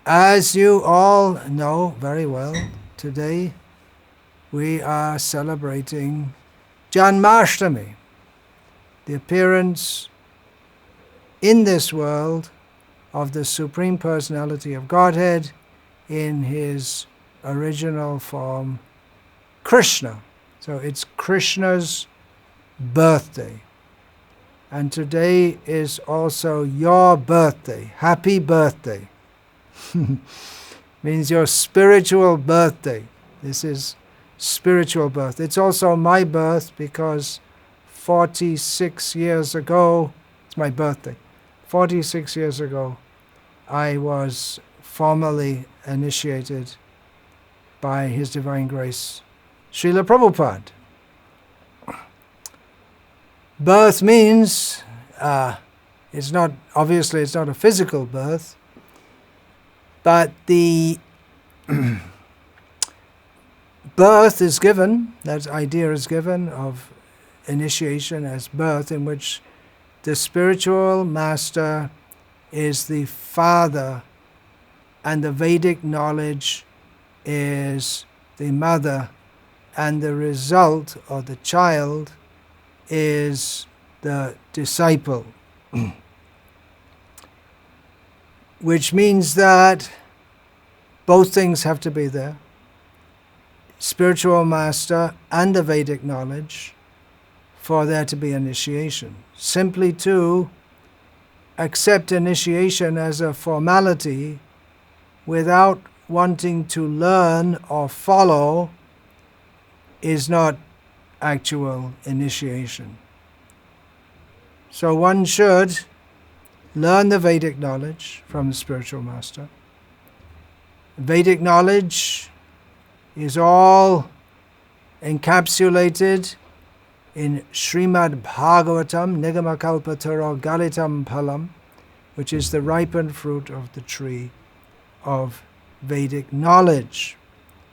As you all know very well, today we are celebrating Janmashtami, the appearance in this world of the Supreme Personality of Godhead in his original form, Krishna. So it's Krishna's birthday. And today is also your birthday. Happy birthday. Means your spiritual birthday. This is spiritual birth. It's also my birth because 46 years ago, it's my birthday, 46 years ago, I was formally initiated by His Divine Grace, Srila Prabhupada. Birth means, it's not a physical birth, but the birth is given, that idea is given of initiation as birth, in which the spiritual master is the father and the Vedic knowledge is the mother, and the result, or the child, is the disciple. Which means that both things have to be there. Spiritual master and the Vedic knowledge for there to be initiation. Simply to accept initiation as a formality without wanting to learn or follow is not actual initiation. So one should learn the Vedic knowledge from the spiritual master. Vedic knowledge is all encapsulated in Srimad Bhagavatam Nigamakalpataro Galitam Phalam, which is the ripened fruit of the tree of Vedic knowledge.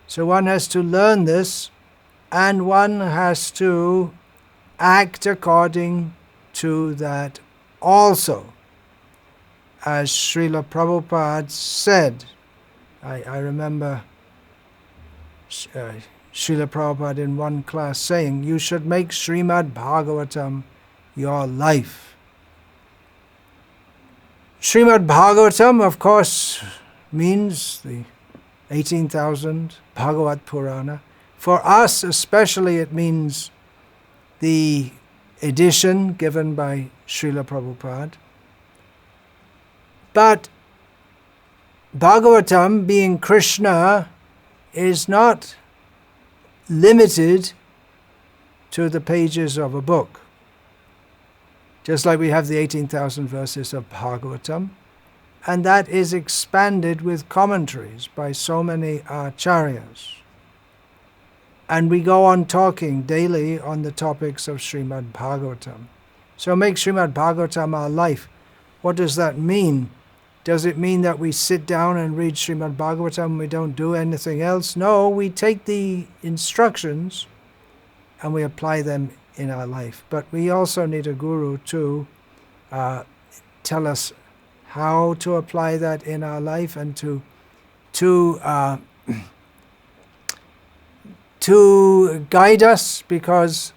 So one has to learn this, and one has to act according to that also. As Srila Prabhupada said, I remember Srila Prabhupada in one class saying, you should make Srimad Bhagavatam your life. Srimad Bhagavatam, of course, means the 18,000 Bhagavat Purana. For us especially, it means the edition given by Srila Prabhupada. But Bhagavatam, being Krishna, is not limited to the pages of a book. Just like we have the 18,000 verses of Bhagavatam, and that is expanded with commentaries by so many acharyas. And we go on talking daily on the topics of Srimad Bhagavatam. So make Srimad Bhagavatam our life. What does that mean? Does it mean that we sit down and read Srimad Bhagavatam and we don't do anything else? No, we take the instructions and we apply them in our life. But we also need a guru to tell us how to apply that in our life and to guide us, because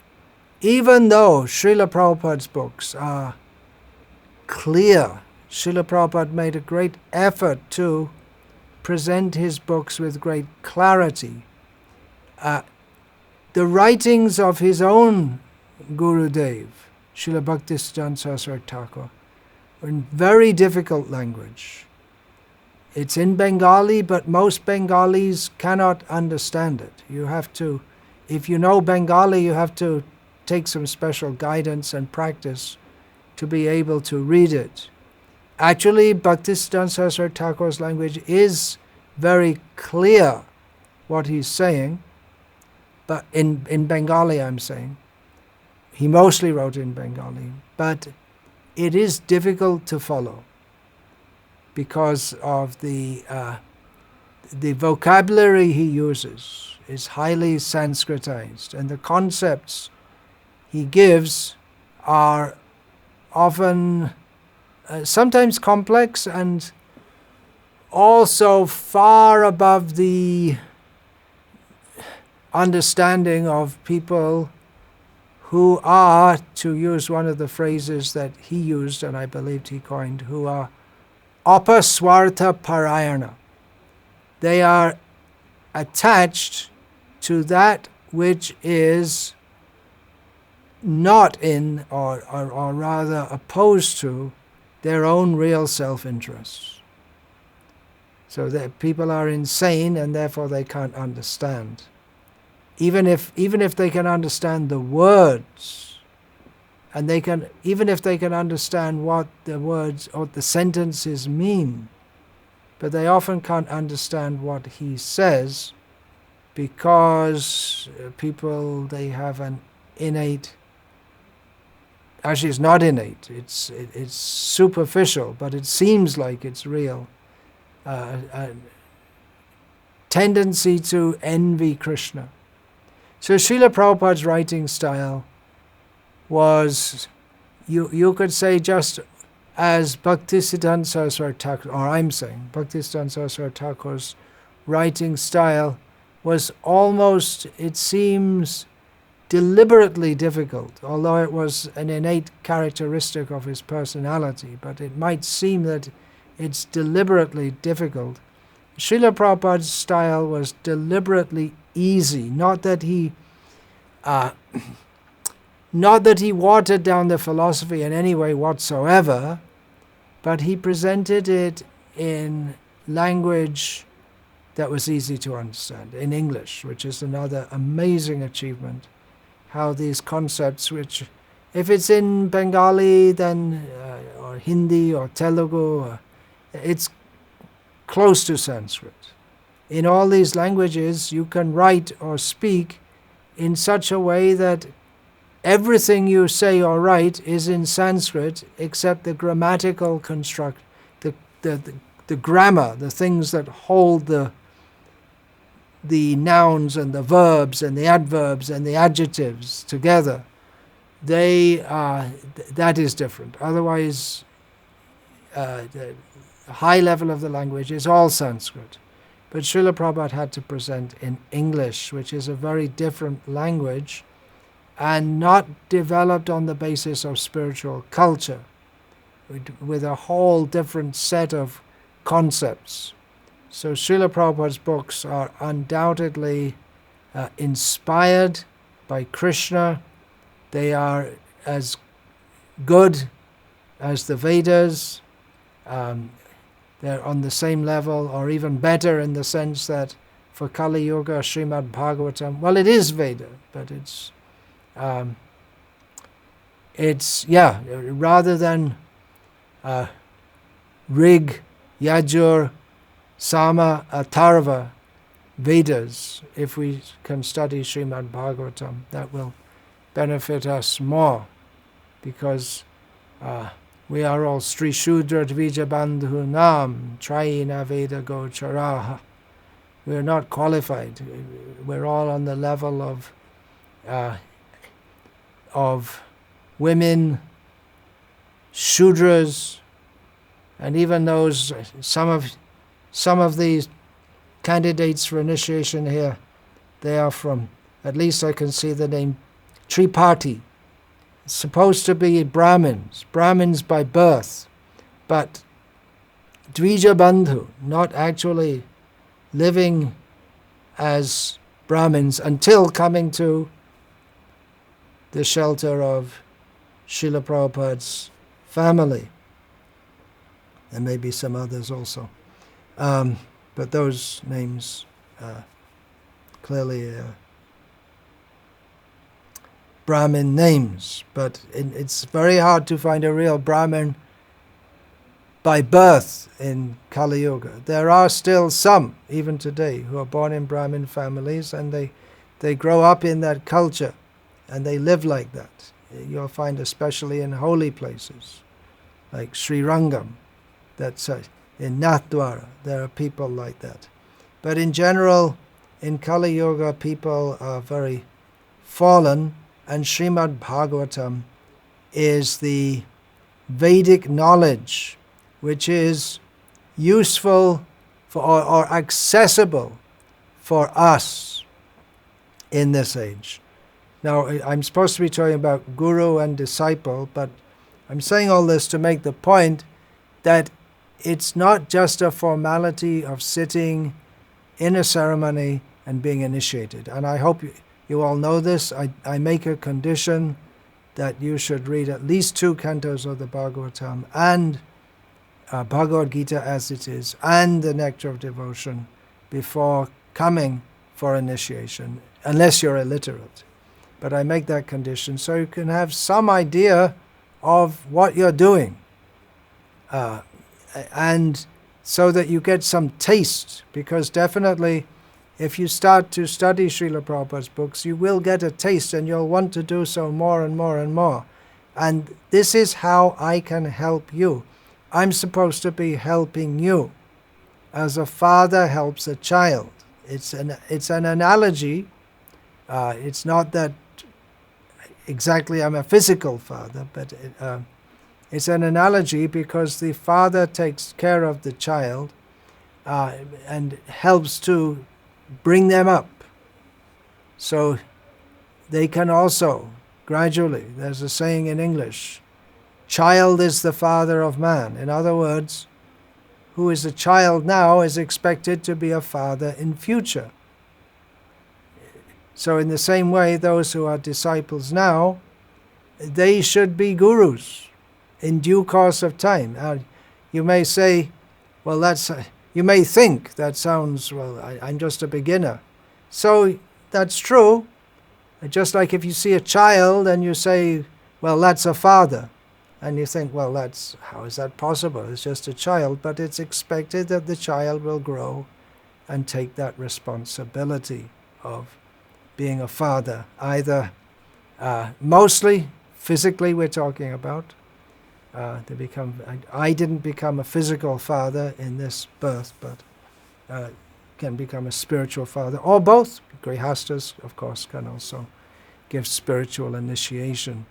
even though Srila Prabhupada's books are clear, Srila Prabhupada made a great effort to present his books with great clarity. The writings of his own Gurudev, Srila Bhaktisiddhanta Saraswati Thakur, were in very difficult language. It's in Bengali, but most Bengalis cannot understand it. You have to, if you know Bengali, you have to take some special guidance and practice to be able to read it. Actually, Bhaktisiddhanta Saraswati Thakur's language is very clear what he's saying, but in Bengali I'm saying. He mostly wrote in Bengali, but it is difficult to follow because of the vocabulary he uses is highly Sanskritized, and the concepts he gives are often sometimes complex and also far above the understanding of people who are, to use one of the phrases that he used and I believed he coined, who are apaswartha parayana. They are attached to that which is not in, or rather opposed to, their own real self-interests. So that people are insane and therefore they can't understand. Even if they can understand the words, and even if they can understand what the words or the sentences mean, but they often can't understand what he says because they have an innate, actually it's not innate, it's superficial, but it seems like it's real, a tendency to envy Krishna. So Srila Prabhupada's writing style was, you could say, just as Bhaktisiddhanta Saraswati Thakur, or I'm saying, Bhaktisiddhanta Saraswati Thakur's writing style was almost, it seems, deliberately difficult, although it was an innate characteristic of his personality, but it might seem that it's deliberately difficult. Srila Prabhupada's style was deliberately easy, not that he watered down the philosophy in any way whatsoever, but he presented it in language that was easy to understand, in English, which is another amazing achievement. How these concepts, which, if it's in Bengali, then or Hindi or Telugu, it's close to Sanskrit. In all these languages, you can write or speak in such a way that everything you say or write is in Sanskrit except the grammatical construct, the grammar, the things that hold the nouns and the verbs and the adverbs and the adjectives together. That is different. Otherwise, the high level of the language is all Sanskrit. But Srila Prabhupada had to present in English, which is a very different language and not developed on the basis of spiritual culture, with a whole different set of concepts. So Srila Prabhupada's books are undoubtedly inspired by Krishna. They are as good as the Vedas. They're on the same level, or even better, in the sense that for Kali Yuga, Srimad Bhagavatam, well, it is Veda, but rather than Rig, Yajur, Sama, Atharva Vedas, if we can study Srimad Bhagavatam, that will benefit us more, because we are all Sri Shudra Dvija Bandhu Nam Trayina Veda Gocharaha. We are not qualified. We're all on the level of women, Shudras, and even those, some of these candidates for initiation here, they are from, at least I can see the name, Triparti. Supposed to be Brahmins by birth, but Dvija Bandhu, not actually living as Brahmins until coming to the shelter of Srila Prabhupada's family. There may be some others also. But those names clearly Brahmin names, but it's very hard to find a real Brahmin by birth in Kali Yuga. There are still some, even today, who are born in Brahmin families, and they grow up in that culture, and they live like that. You'll find especially in holy places, like Sri Rangam, that's in Nathdwara, there are people like that. But in general, in Kali Yuga, people are very fallen, and Srimad Bhagavatam is the Vedic knowledge, which is useful or accessible for us in this age. Now, I'm supposed to be talking about guru and disciple, but I'm saying all this to make the point that it's not just a formality of sitting in a ceremony and being initiated. And I hope you all know this. I make a condition that you should read at least 2 cantos of the Bhagavatam and Bhagavad Gita as it is, and the Nectar of Devotion before coming for initiation, unless you're illiterate. But I make that condition so you can have some idea of what you're doing. And so that you get some taste, because definitely if you start to study Srila Prabhupada's books, you will get a taste and you'll want to do so more and more and more. And this is how I can help you. I'm supposed to be helping you as a father helps a child. It's an analogy. It's not that exactly I'm a physical father, but it's an analogy because the father takes care of the child and helps to bring them up. So they can also gradually, there's a saying in English, child is the father of man. In other words, who is a child now is expected to be a father in future. So in the same way, those who are disciples now, they should be gurus in due course of time. You may say, well, you may think that sounds, well, I'm just a beginner. So that's true. Just like if you see a child and you say, well, that's a father. And you think, well, how is that possible? It's just a child. But it's expected that the child will grow and take that responsibility of being a father. Either, mostly physically we're talking about. I didn't become a physical father in this birth, but can become a spiritual father, or both. Grihastas, of course, can also give spiritual initiation.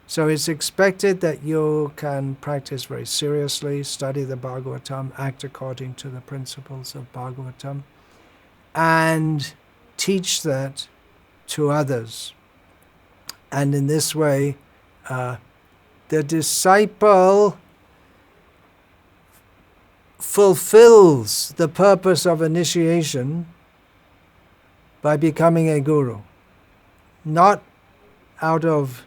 So it's expected that you can practice very seriously, study the Bhagavatam, act according to the principles of Bhagavatam, and teach that to others. And in this way, the disciple fulfills the purpose of initiation by becoming a guru. Not out of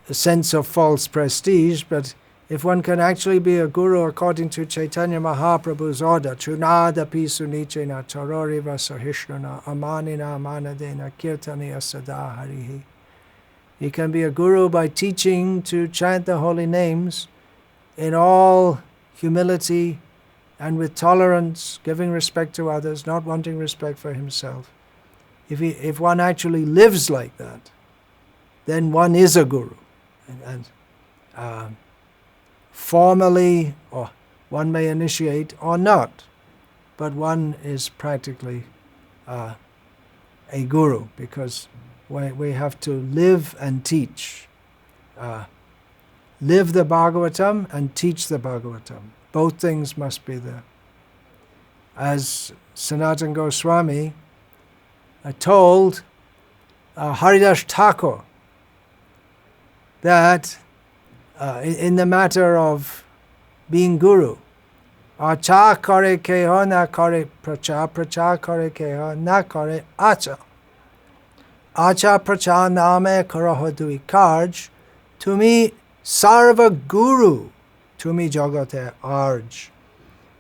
a sense of false prestige, but if one can actually be a guru according to Chaitanya Mahaprabhu's order, Chunadapi sunichena charoriva sahishnana amanina amanadena kirtaniya sada harihi. He can be a guru by teaching to chant the holy names in all humility and with tolerance, giving respect to others, not wanting respect for himself. If one actually lives like that, then one is a guru. And formally, or one may initiate or not, but one is practically a guru, because we have to live and teach. Live the Bhagavatam and teach the Bhagavatam. Both things must be there. As Sanatana Goswami told Haridas Thakur that in the matter of being guru, acha kare keho na kare pracha, pracha kare keho na kare acha. Acha pracha name karaho dui karj, tumi sarva guru, tumi jagate arj.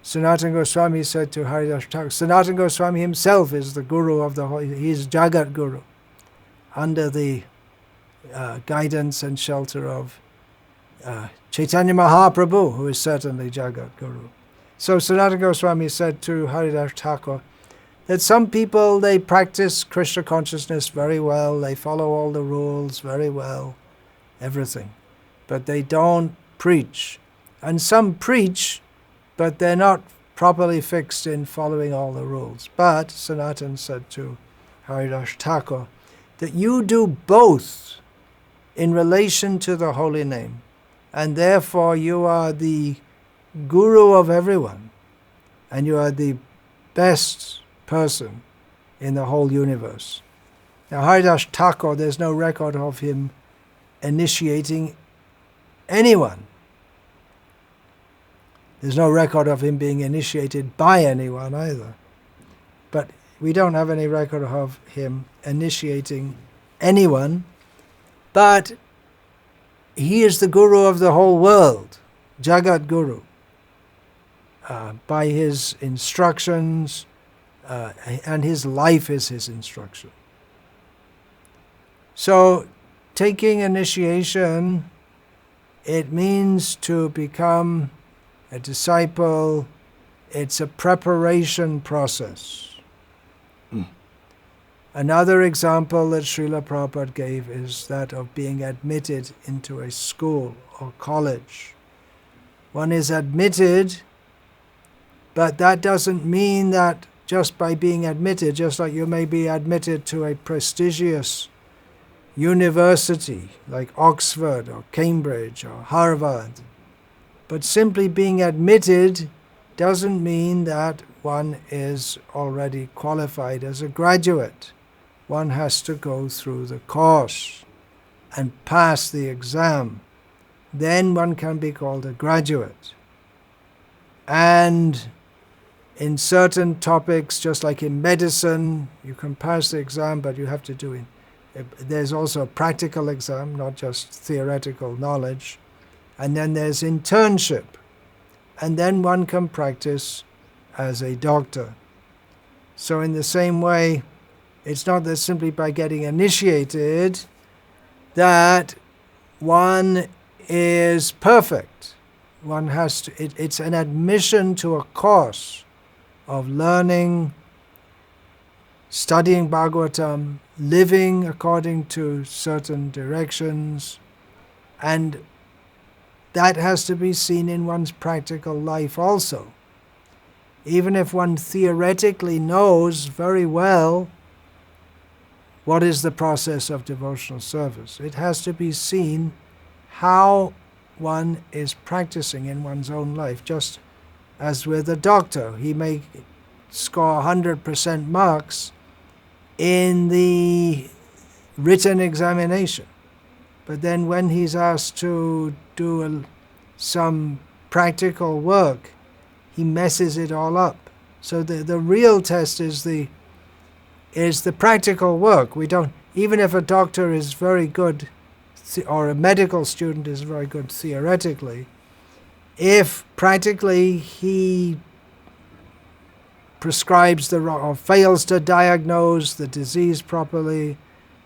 Sanatana Goswami said to Haridas Thakur, Sanatana Goswami himself is the guru of the whole, he is Jagat Guru, under the guidance and shelter of Chaitanya Mahaprabhu, who is certainly Jagat Guru. So Sanatana Goswami said to Haridas Thakur that some people, they practice Krishna consciousness very well, they follow all the rules very well, everything, but they don't preach. And some preach, but they're not properly fixed in following all the rules. But Sanatana said to Haridas Thakur that you do both in relation to the holy name, and therefore you are the guru of everyone. and you are the best person in the whole universe. Now, Haridas Thakur, there's no record of him initiating anyone. There's no record of him being initiated by anyone either. But we don't have any record of him initiating anyone. But he is the guru of the whole world, Jagat Guru. By his instructions, and his life is his instruction. So, taking initiation, it means to become a disciple. It's a preparation process. Another example that Srila Prabhupada gave is that of being admitted into a school or college. One is admitted, but that doesn't mean that just by being admitted, just like you may be admitted to a prestigious university like Oxford or Cambridge or Harvard, but simply being admitted doesn't mean that one is already qualified as a graduate. One has to go through the course and pass the exam. Then one can be called a graduate. And in certain topics, just like in medicine, you can pass the exam, but you have to do it. There's also a practical exam, not just theoretical knowledge. And then there's internship. And then one can practice as a doctor. So in the same way, it's not that simply by getting initiated that one is perfect. One has to, it's an admission to a course of learning, studying Bhagavatam, living according to certain directions, and that has to be seen in one's practical life also. Even if one theoretically knows very well what is the process of devotional service, it has to be seen how one is practicing in one's own life. Just as with a doctor, he may score 100% marks in the written examination, but then when he's asked to do some practical work, he messes it all up. So the real test is the practical work. We don't, even if a doctor is very good, or a medical student is very good theoretically, if practically he prescribes the wrong, or fails to diagnose the disease properly,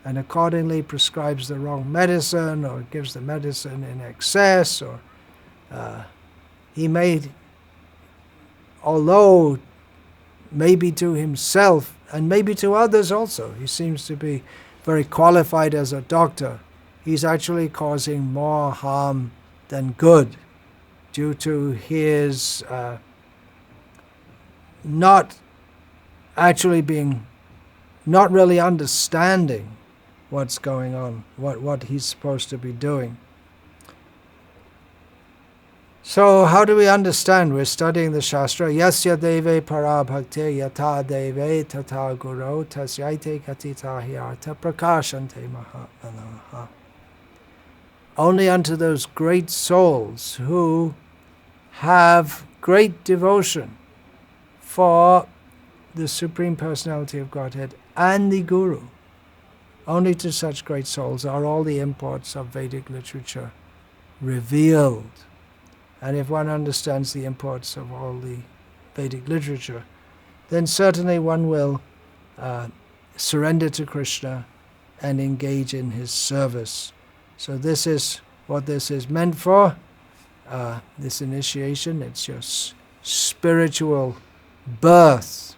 and accordingly prescribes the wrong medicine, or gives the medicine in excess, or he may, although maybe to himself and maybe to others also, he seems to be very qualified as a doctor, he's actually causing more harm than good due to his not really understanding what's going on, what he's supposed to be doing. So how do we understand? We're studying the Shastra. Yasya deve para bhakti yata deve tata guru tasyaite katita hyarta prakashante mahatmanaha. Only unto those great souls who have great devotion for the Supreme Personality of Godhead and the Guru, only to such great souls are all the imports of Vedic literature revealed. And if one understands the imports of all the Vedic literature, then certainly one will surrender to Krishna and engage in his service. So this is what this is meant for, this initiation. It's your spiritual birth.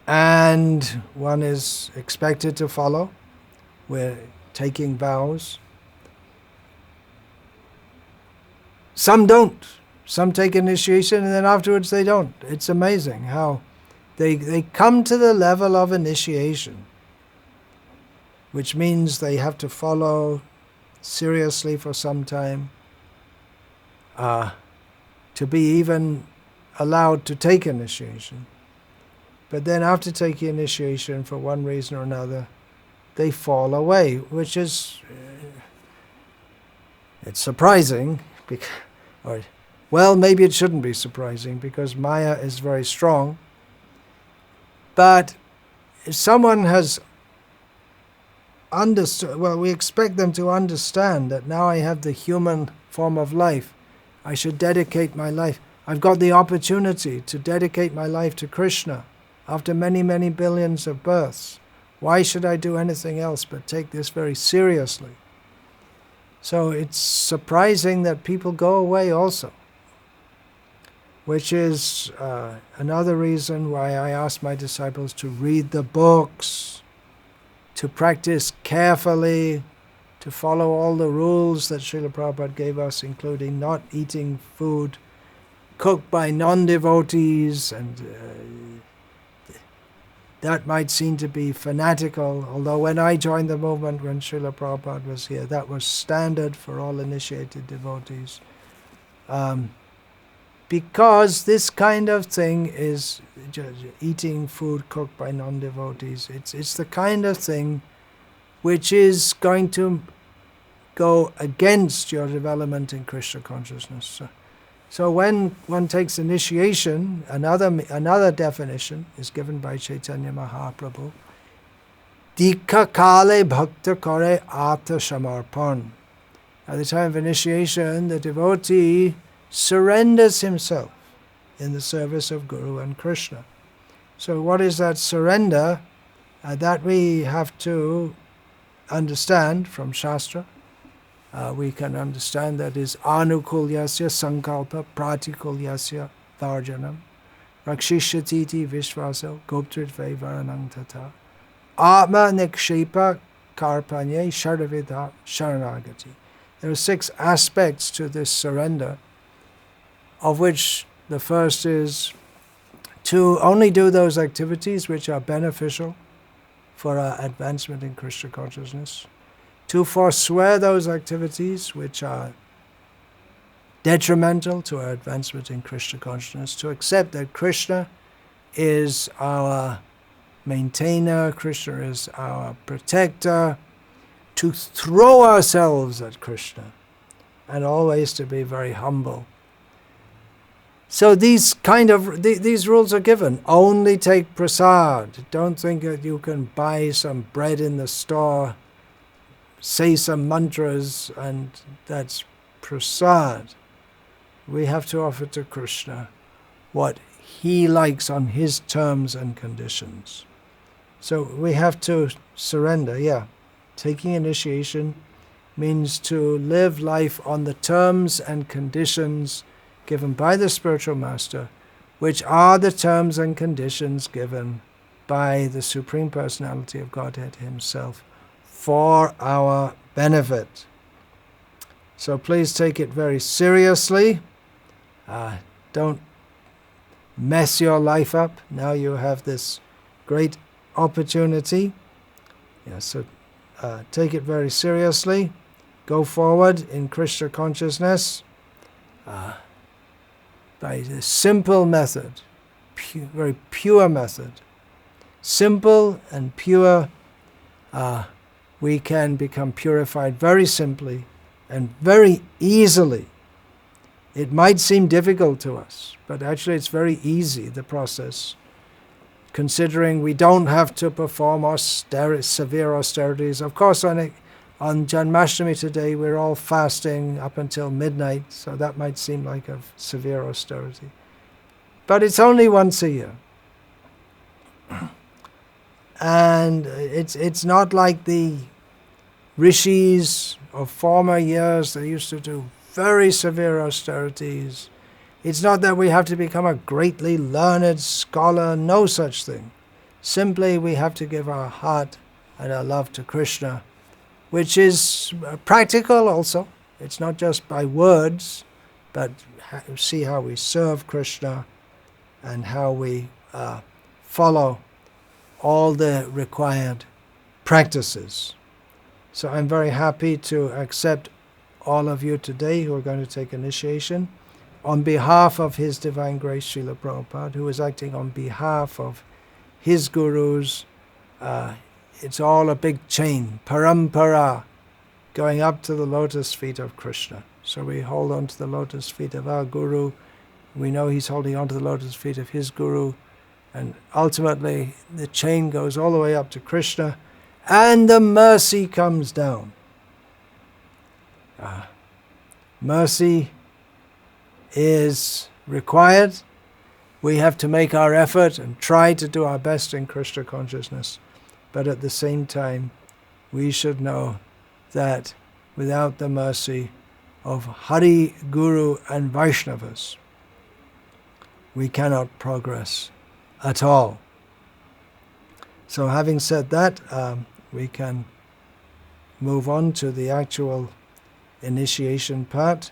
And one is expected to follow. We're taking vows. Some don't. Some take initiation and then afterwards they don't. It's amazing how they come to the level of initiation, which means they have to follow seriously for some time, to be even allowed to take initiation. But then after taking initiation, for one reason or another, they fall away, which is, it's surprising, well, maybe it shouldn't be surprising, because Maya is very strong. But if someone has understood, well, we expect them to understand that now I have the human form of life. I should dedicate my life. I've got the opportunity to dedicate my life to Krishna after many, many billions of births. Why should I do anything else but take this very seriously? So it's surprising that people go away also, which is another reason why I ask my disciples to read the books, to practice carefully, to follow all the rules that Srila Prabhupada gave us, including not eating food cooked by non-devotees, and that might seem to be fanatical, although when I joined the movement, when Srila Prabhupada was here, that was standard for all initiated devotees. Because this kind of thing is eating food cooked by non-devotees. It's the kind of thing which is going to go against your development in Krishna consciousness. So when one takes initiation, another definition is given by Chaitanya Mahaprabhu. Dikha kale bhakta kare ata shamarpan. At the time of initiation, the devotee surrenders himself in the service of Guru and Krishna. So what is that surrender? That we have to understand from Shastra. We can understand that is anukulyasya sankalpa pratikulyasya varjanam rakshishati vishvaso goptritve varanang tata atma nikshepa karpanye shardavida sharanagati. There are 6 aspects to this surrender, of which the first is to only do those activities which are beneficial for our advancement in Krishna consciousness, to forswear those activities which are detrimental to our advancement in Krishna consciousness, to accept that Krishna is our maintainer, Krishna is our protector, to throw ourselves at Krishna, and always to be very humble. So these rules are given. Only take prasad. Don't think that you can buy some bread in the store, say some mantras, and that's prasad. We have to offer to Krishna what he likes on his terms and conditions. So we have to surrender, Taking initiation means to live life on the terms and conditions given by the spiritual master, which are the terms and conditions given by the Supreme Personality of Godhead himself for our benefit. So please take it very seriously. Don't mess your life up. Now you have this great opportunity. So take it very seriously. Go forward in Krishna consciousness by the simple method, very pure method. Simple and pure, we can become purified very simply and very easily. It might seem difficult to us, but actually it's very easy, the process, considering we don't have to perform severe austerities. Of course, on Janmashtami today, we're all fasting up until midnight, so that might seem like a severe austerity. But it's only once a year. And it's not like the rishis of former years that used to do very severe austerities. It's not that we have to become a greatly learned scholar, no such thing. Simply we have to give our heart and our love to Krishna, which is practical also. It's not just by words, but see how we serve Krishna and how we follow all the required practices. So I'm very happy to accept all of you today who are going to take initiation. on behalf of His Divine Grace Srila Prabhupada, who is acting on behalf of his gurus. It's all a big chain, parampara, going up to the lotus feet of Krishna. So we hold on to the lotus feet of our guru. We know he's holding on to the lotus feet of his guru. And ultimately, the chain goes all the way up to Krishna, and the mercy comes down. Mercy is required. We have to make our effort and try to do our best in Krishna consciousness. But at the same time, we should know that without the mercy of Hari, Guru and Vaishnavas, we cannot progress at all. So having said that, we can move on to the actual initiation part,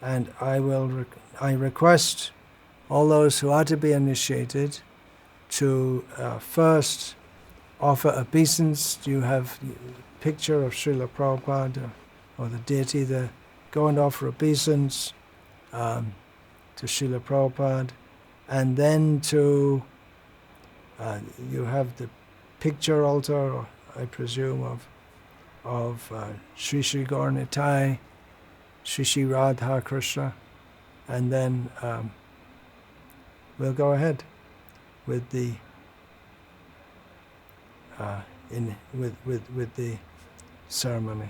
and I request all those who are to be initiated to first offer obeisance. You have a picture of Srila Prabhupada or the deity there. Go and offer obeisance to Srila Prabhupada, and then to you have the picture altar, I presume, of Sri Sri Gaur Nitai, Sri Sri Radha Krishna, and then we'll go ahead with the with the ceremony.